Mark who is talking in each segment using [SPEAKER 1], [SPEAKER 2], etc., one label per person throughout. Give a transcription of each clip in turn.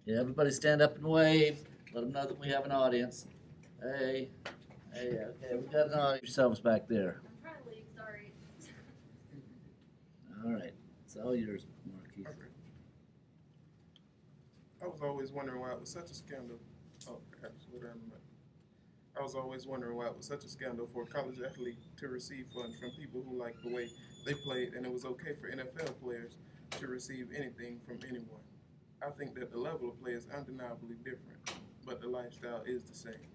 [SPEAKER 1] Yeah, everybody stand up and wave. Let them know that we have an audience. Hey, hey, okay, we got an audience. Yourselves back there.
[SPEAKER 2] I'm trying to leave, sorry.
[SPEAKER 1] All right, it's all yours, Marquis.
[SPEAKER 3] Okay. I was always wondering why it was such a scandal. Oh, perhaps go down the mic. I was always wondering why it was such a scandal for a college athlete to receive funds from people who liked the way they played, and it was okay for NFL players to receive anything from anyone. I think that the level of play is undeniably different, but the lifestyle is the same.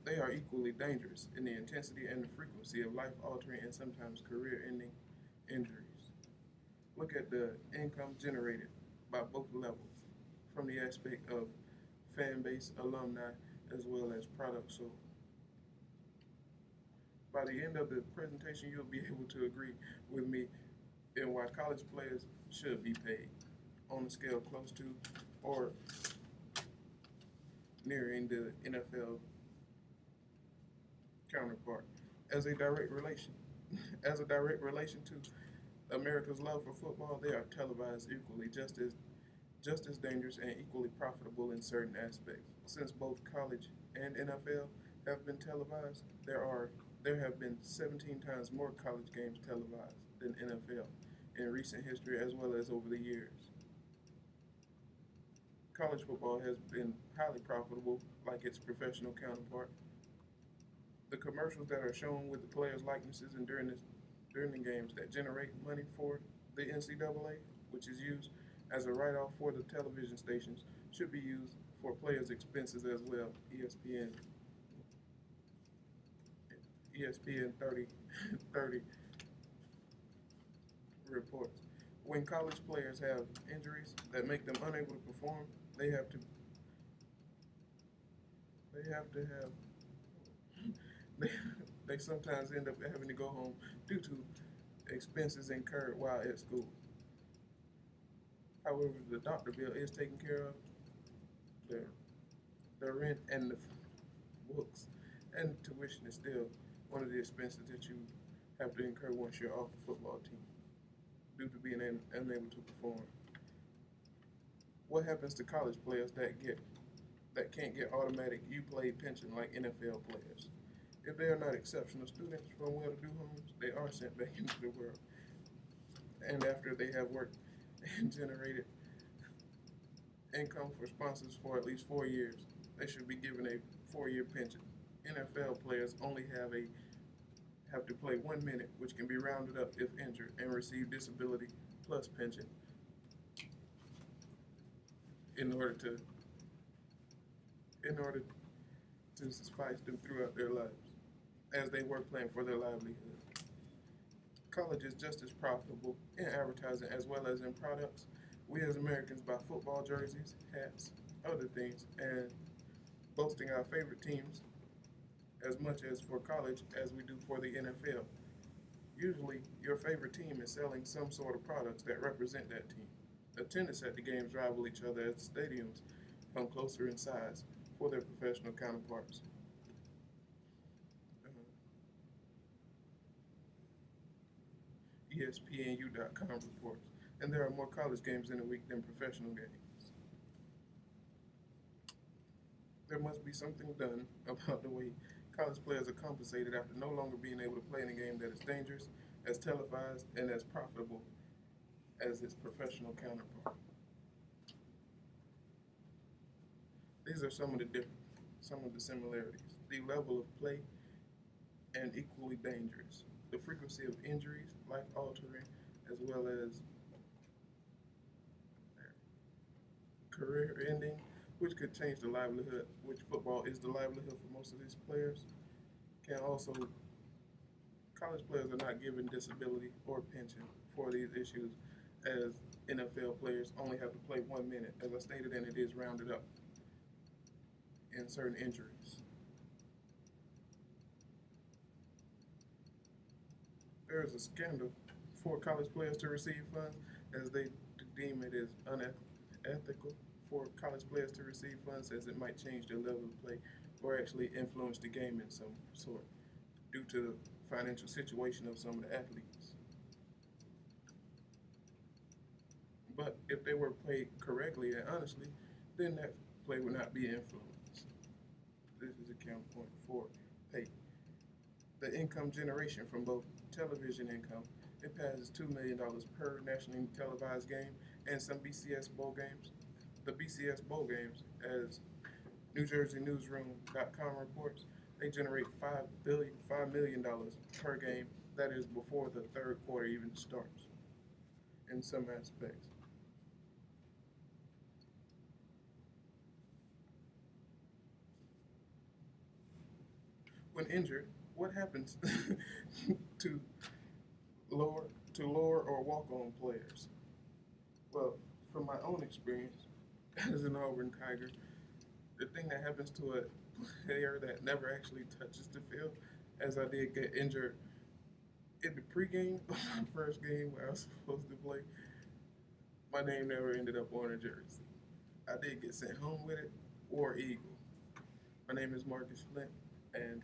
[SPEAKER 3] They are equally dangerous in the intensity and the frequency of life altering and sometimes career ending injuries. Look at the income generated by both levels, from the aspect of fan base, alumni, as well as product sold. By the end of the presentation, you'll be able to agree with me in why college players should be paid on a scale close to or nearing the NFL counterpart as a direct relation. As a direct relation to America's love for football, they are televised equally, just as dangerous and equally profitable in certain aspects. Since both college and NFL have been televised, there have been 17 times more college games televised than NFL in recent history as well as over the years. College football has been highly profitable like its professional counterpart. The commercials that are shown with the players' likenesses and during the games that generate money for the NCAA, which is used as a write-off for the television stations, should be used for players' expenses as well. ESPN 30 reports. When college players have injuries that make them unable to perform, they have to they have to have they, they sometimes end up having to go home due to expenses incurred while at school. However, the doctor bill is taken care of, the, the rent and the books and tuition is still one of the expenses that you have to incur once you're off the football team due to being unable to perform. What happens to college players that can't get automatic U play pension like NFL players? If they are not exceptional students from well-to-do homes, they are sent back into the world. And after they have worked and generated income for sponsors for at least 4 years, they should be given a 4-year pension. NFL players only have to play 1 minute, which can be rounded up if injured, and receive disability plus pension in order to suffice them throughout their lives as they work playing for their livelihood. College is just as profitable in advertising as well as in products. We as Americans buy football jerseys, hats, other things, and boasting our favorite teams as much as for college as we do for the NFL. Usually, your favorite team is selling some sort of products that represent that team. Attendance at the games rival each other as the stadiums come closer in size for their professional counterparts. ESPNU.com reports, and there are more college games in a week than professional games. There must be something done about the way college players are compensated after no longer being able to play in a game that is dangerous, as televised, and as profitable as its professional counterpart. These are some of the similarities. The level of play and equally dangerous. The frequency of injuries, life altering, as well as career ending, which could change the livelihood, which football is the livelihood for most of these players, can also, college players are not given disability or pension for these issues, as NFL players only have to play 1 minute, as I stated, and it is rounded up in certain injuries. There is a scandal for college players to receive funds, as they deem it is unethical for college players to receive funds, as it might change their level of play or actually influence the game in some sort due to the financial situation of some of the athletes. But if they were played correctly and honestly, then that play would not be influenced. This is account point four. Pay. The income generation from both television income, it passes $2 million per nationally televised game and some BCS bowl games. The BCS bowl games, as NewJerseyNewsroom.com reports, they generate $5 million per game. That is before the third quarter even starts. In some aspects, when injured, what happens to lower lower or walk on players? Well, from my own experience as an Auburn Tiger, the thing that happens to a player that never actually touches the field, as I did get injured in the pregame of my first game where I was supposed to play, my name never ended up on a jersey. I did get sent home with it, or Eagle. My name is Marcus Flint, and